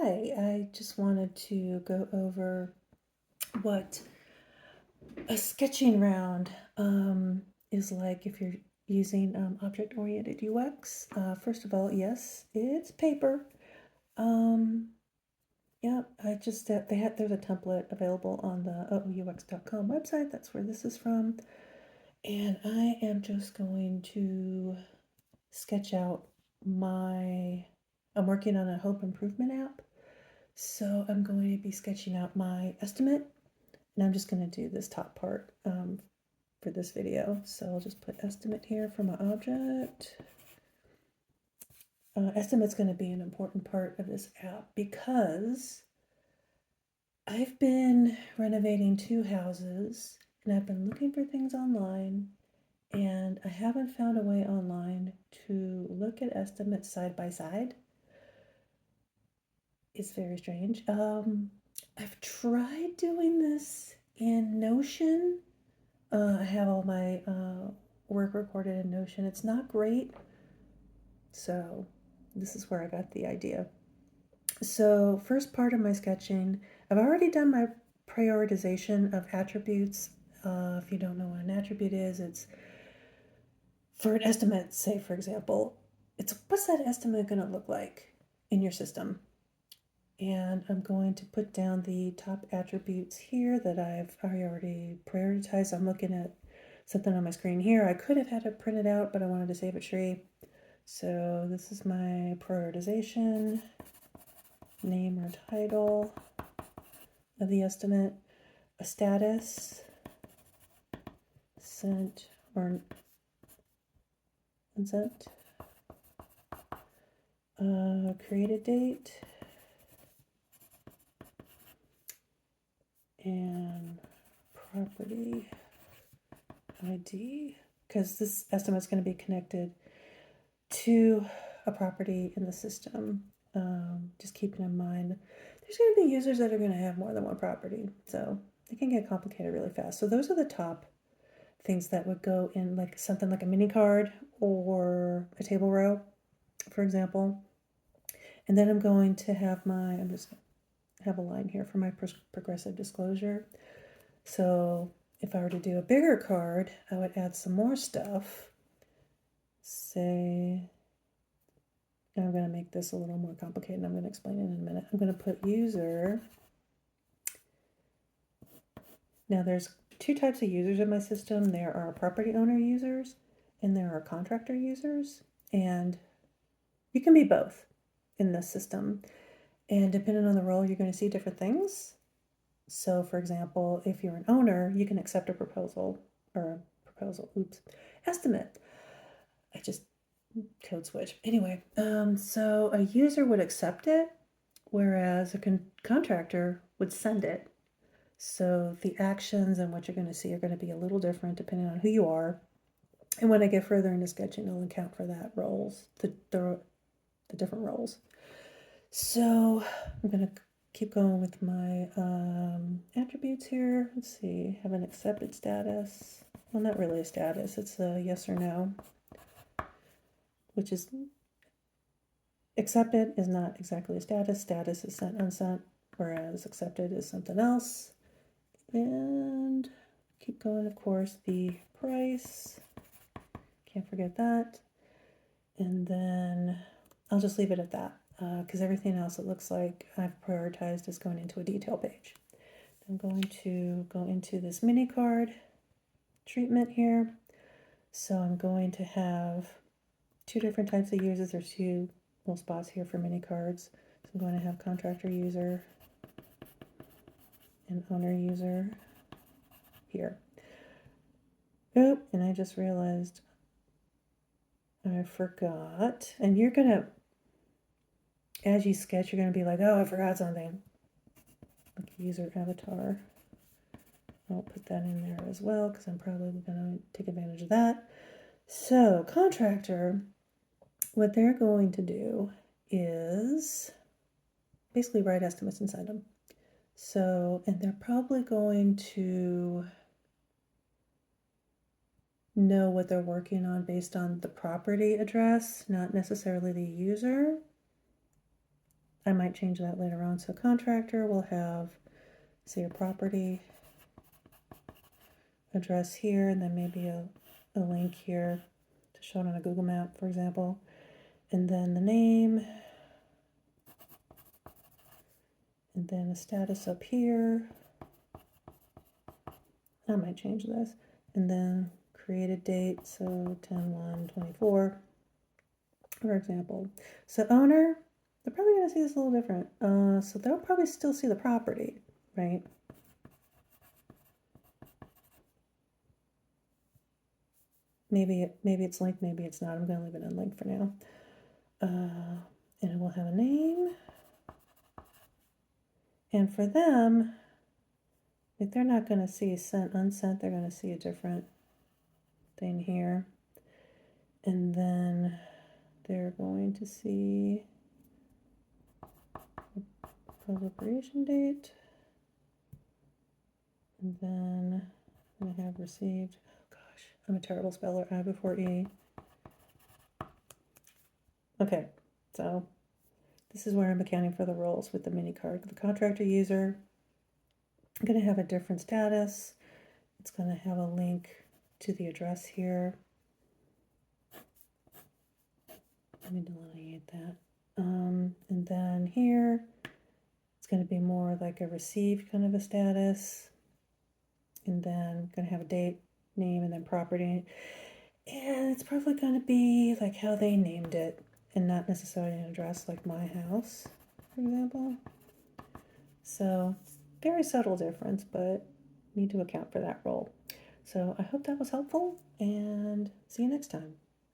Hi, I just wanted to go over what a sketching round is like if you're using object-oriented UX. First of all, yes, it's paper. Yeah, there's a template available on the OOUX.com website. That's where this is from. And I am just going to sketch out I'm working on a home improvement app. So I'm going to be sketching out my estimate, and I'm just going to do this top part for this video. So I'll just put estimate here for my object. Estimate's going to be an important part of this app because I've been renovating 2 houses, and I've been looking for things online, and I haven't found a way online to look at estimates side by side. It's very strange. I've tried doing this in Notion. I have all my work recorded in Notion. It's not great, so this is where I got the idea. So first part of my sketching, I've already done my prioritization of attributes. If you don't know what an attribute is, it's for an estimate, say for example, it's what's that estimate going to look like in your system? And I'm going to put down the top attributes here that I already prioritized. I'm looking at something on my screen here. I could have had it printed out, but I wanted to save a tree. So this is my prioritization, name or title of the estimate, a status, sent or unsent, created date, and property ID, because this estimate is going to be connected to a property in the system. Just keeping in mind, there's going to be users that are going to have more than one property, so it can get complicated really fast. So those are the top things that would go in like something like a mini card or a table row, for example. And then I'm going to have I'm just going to have a line here for my progressive disclosure. So if I were to do a bigger card, I would add some more stuff. Say, I'm going to make this a little more complicated, and I'm going to explain it in a minute. I'm going to put user. Now there's 2 types of users in my system. There are property owner users and there are contractor users, and you can be both in this system. And depending on the role, you're going to see different things. So for example, if you're an owner, you can accept a proposal estimate. I just code switch. Anyway, so a user would accept it, whereas a contractor would send it. So the actions and what you're going to see are going to be a little different depending on who you are. And when I get further into sketching, I'll account for that the different roles. So I'm going to keep going with my attributes here. Let's see, have an accepted status. Well, not really a status, it's a yes or no, which is accepted is not exactly a status. Status is sent, unsent, whereas accepted is something else. And keep going, of course, the price. Can't forget that. And then I'll just leave it at that because everything else it looks like I've prioritized is going into a detail page. I'm going to go into this mini card treatment here. So I'm going to have 2 different types of users. There's 2 little spots here for mini cards. So I'm going to have contractor user and owner user here. Oop, and I just realized I forgot. And you're going to, as you sketch, you're going to be like, oh, I forgot something. Like user avatar. I'll put that in there as well because I'm probably going to take advantage of that. So contractor, what they're going to do is basically write estimates and send them. So, and they're probably going to know what they're working on based on the property address, not necessarily the user. I might change that later on. So contractor will have, say, your property address here, and then maybe a link here to show it on a Google map, for example. And then the name, and then a status up here. I might change this. And then created date, so 10/1/24, for example. So owner, they're probably going to see this a little different. So they'll probably still see the property, right? Maybe it's linked, maybe it's not. I'm going to leave it unlinked for now. And it will have a name. And for them, like they're not going to see sent, unsent. They're going to see a different thing here. And then they're going to see publication date. And then I have received, oh gosh, I'm a terrible speller, I before E. Okay, so this is where I'm accounting for the roles with the mini card. The contractor user, I'm going to have a different status. It's going to have a link to the address here. Let me delineate that. And then here, it's going to be more like a received kind of a status. And then going to have a date, name, and then property. And it's probably going to be like how they named it and not necessarily an address like my house, for example. So very subtle difference, but need to account for that role. So I hope that was helpful and see you next time.